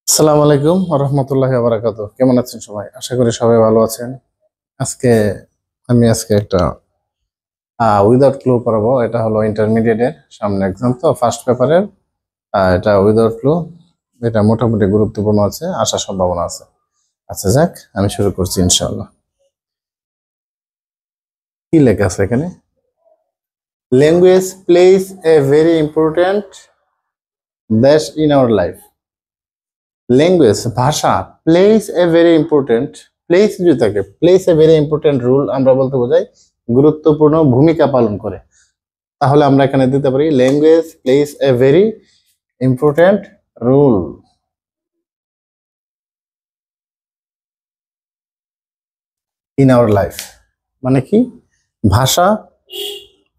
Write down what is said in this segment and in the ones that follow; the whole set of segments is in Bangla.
আসসালামু আলাইকুম রহমতুল্লাহি ওয়া বারাকাতুহু। কেমন আছেন সবাই? আশা করি সবাই ভালো আছেন। আজকে আজকে একটা উইদাউট ক্লু পড়াবো। এটা হলো ইন্টারমিডিয়েটের সামনে এক্সাম, তো ফার্স্ট পেপারের। এটা উইদাউট ক্লু, এটা মোটামুটি গুরুত্বপূর্ণ আছে, আসার সম্ভাবনা আছে। আচ্ছা যাক, আমি শুরু করছি ইনশাআল্লাহ। কি লেখা আছে এখানে? Language plays a very important dash in our life. Language ভাষা plays a very important, plays যদি থাকে plays a very important role আমরা বলতে বোঝাই গুরুত্বপূর্ণ ভূমিকা পালন করে। তাহলে আমরা এখানে দিতে পারি language plays a very important rule in our life. মানে কি, ভাষা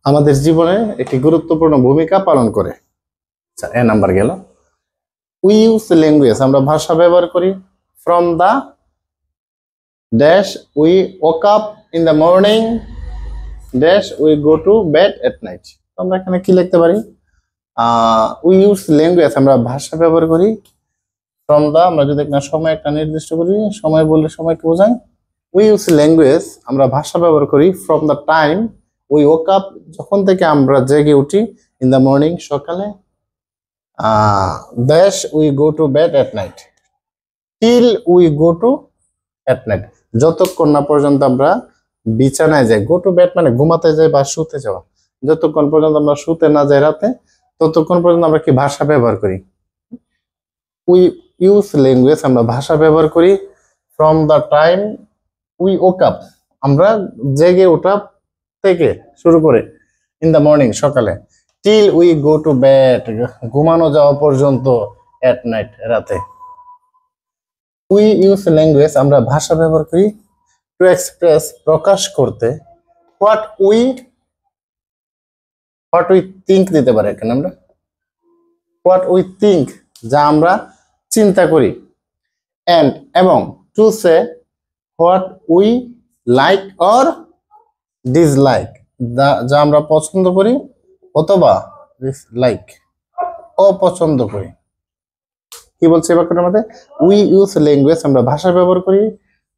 আমাদের জীবনে একটি গুরুত্বপূর্ণ ভূমিকা পালন করে। আচ্ছা, এ নাম্বার গেল। উই ইউজ ল্যাঙ্গুয়েজ, আমরা ভাষা ব্যবহার করি from the dash we woke up in the morning dash we go to bed at night. আমরা এখানে কি লিখতে পারি? উই ইউজ ল্যাঙ্গুয়েজ, আমরা ভাষা ব্যবহার করি ফ্রম দা, আমরা যদি একটা সময় একটা নির্দিষ্ট করি, সময় বললে সময়কে বোঝায়। উই ইউজ ল্যাঙ্গুয়েজ, আমরা ভাষা ব্যবহার করি from the time we woke up, যখন থেকে আমরা জেগে উঠি, ইন দ্য মর্নিং সকালে, dash we go to bed at night till we go two at night, যতক্ষণ না পর্যন্ত আমরা বিছানায় যাই। গো টু বেড মানে ঘুমাতে যাই বা শুতে যাওয়া। যতক্ষণ পর্যন্ত আমরা শুতে না যাই রাতে, ততক্ষণ পর্যন্ত আমরা কি ভাষা ব্যবহার করি? উই ইউজ ল্যাঙ্গুয়েজ, আমরা ভাষা ব্যবহার করি from the time we woke up, আমরা জেগে ওঠা থেকে শুরু করে, ইন দ্য মর্নিং সকালে, till we go to bed ঘুমানো যাওয়া পর্যন্ত, এট নাইট রাতে। উই ইউজ ল্যাঙ্গুয়েজ, আমরা ভাষা ব্যবহার করি টু এক্সপ্রেস প্রকাশ করতে, হোয়াট উই থিঙ্ক দিতে পারি এখানে আমরা, হোয়াট উই থিঙ্ক যা আমরা চিন্তা করি, এন্ড এবং to say what we like or dislike, যা আমরা পছন্দ করি অথবা ডিসলাইক অপছন্দ করি। কি বলছে এবার মধ্যে? উই ইউজ ল্যাঙ্গুয়েজ, আমরা ভাষা ব্যবহার করি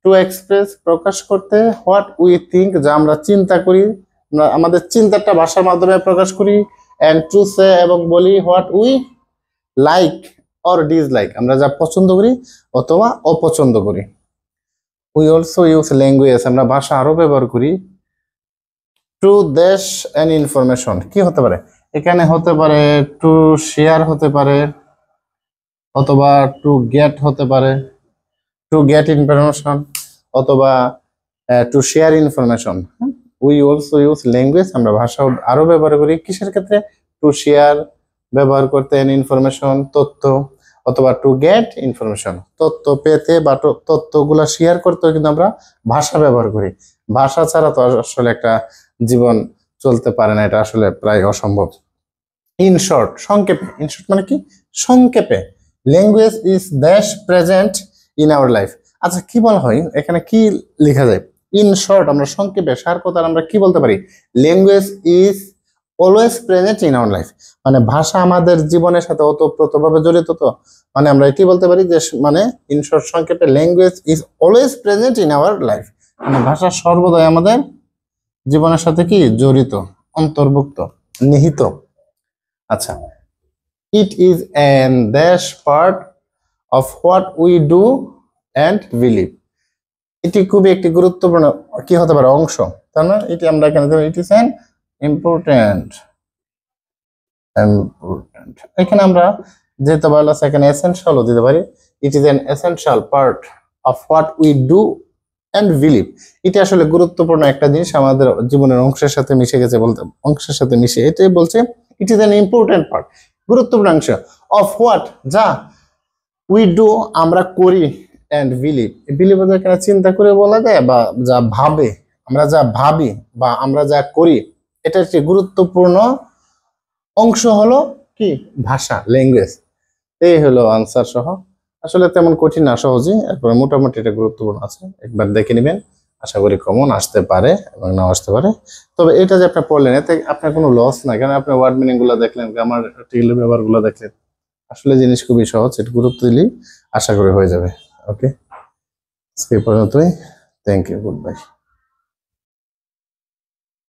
টু এক্সপ্রেস প্রকাশ করতে, হোয়াট উই থিঙ্ক যা আমরা চিন্তা করি, আমরা আমাদের চিন্তাটা ভাষার মাধ্যমে প্রকাশ করি, এন্ড টু সে এবং বলি what we like or dislike, আমরা যা পছন্দ করি অথবা অপছন্দ করি। উই অলসো ইউজ ল্যাঙ্গুয়েজ, আমরা ভাষা আরো ব্যবহার করি টু ড্যাশ এন ইনফরমেশন। কি হতে পারে এখানে? হতে পারে টু শেয়ার, হতে পারে অথবা টু গেট, হতে পারে টু গেট ইনফরমেশন অথবা to share information. We also use language, আমরা ভাষা আরো ব্যবহার করি কিসের ক্ষেত্রে? টু শেয়ার ব্যবহার করতে, এন ইনফরমেশন তথ্য, অথবা টু গেট ইনফরমেশন তথ্য পেতে বা তথ্যগুলা শেয়ার করতেও কিন্তু আমরা ভাষা ব্যবহার করি। ভাষা ছাড়া তো আসলে একটা জীবন চলতে পারে না, এটা আসলে প্রায় অসম্ভব। ইন শর্ট, সংক্ষেপে, ইন শর্ট মানে কি? সংক্ষেপে, language is dash present in our life. আচ্ছা, কি বলা হয় এখানে? কি লেখা যায়? ইন শর্ট, আমরা সংক্ষেপে, সার কথা আমরা কি বলতে পারি? Language is always present in our life, মানে ভাষা আমাদের জীবনের সাথে ওতপ্রোতভাবে জড়িত। তো মানে আমরা এটি বলতে পারি যে, মানে ইন শর্ট সংক্ষেপে, language is always present in our life, মানে ভাষা সর্বদাই আমাদের জীবনের সাথে কি জড়িত, অন্তর্ভুক্ত, নিহিত। আচ্ছা, it is an dash part of what we do and believe, এটি খুবই একটি গুরুত্বপূর্ণ কি হতে পারে? অংশ, তাই না? এটি আমরা এখানে দেব ইট ইজ অ্যান ইম্পর্টেন্ট। এখানে আমরা যেহেতু বলা আছে এখানে এসেনশিয়ালও দিতে পারি। It is an essential part of what we do and believe, এটি আসলে গুরুত্বপূর্ণ একটা জিনিস, আমাদের জীবনের অংশের সাথে মিশে গেছে, বলতে অংশের সাথে মিশে, এটাই বলছে it is an important part, গুরুত্বপূর্ণ অংশ, অফ হোয়াট যা উই ডু আমরা করি, অ্যান্ড বিলিভ, বিলিভ এখানে চিন্তা করে বলা যায়, বা যা ভাবে, আমরা যা ভাবি বা আমরা যা করি, এটা একটি গুরুত্বপূর্ণ অংশ হলো কি? ভাষা, ল্যাঙ্গুয়েজ। এই হলো আনসার সহ, আসলে তেমন কঠিন না, সহজই, এরপরে মোটামুটি এটা গুরুত্বপূর্ণ আছে, একবার দেখে নেবেন। আশা করি কমন আসতে পারে এবং না আসতে পারে। তবে এটা যে আপনি পড়লেন, এতে আপনার কোনো লস নাই, কারণ আপনি ওয়ার্ড মিনিং গুলো দেখলেন, গ্রামার ব্যবহার গুলো দেখলেন, আসলে জিনিস খুবই সহজ, একটু গুরুত্ব দিলেই আশা করি হয়ে যাবে। ওকে, আজকে এই পর্যন্তই। Thank you, good bye.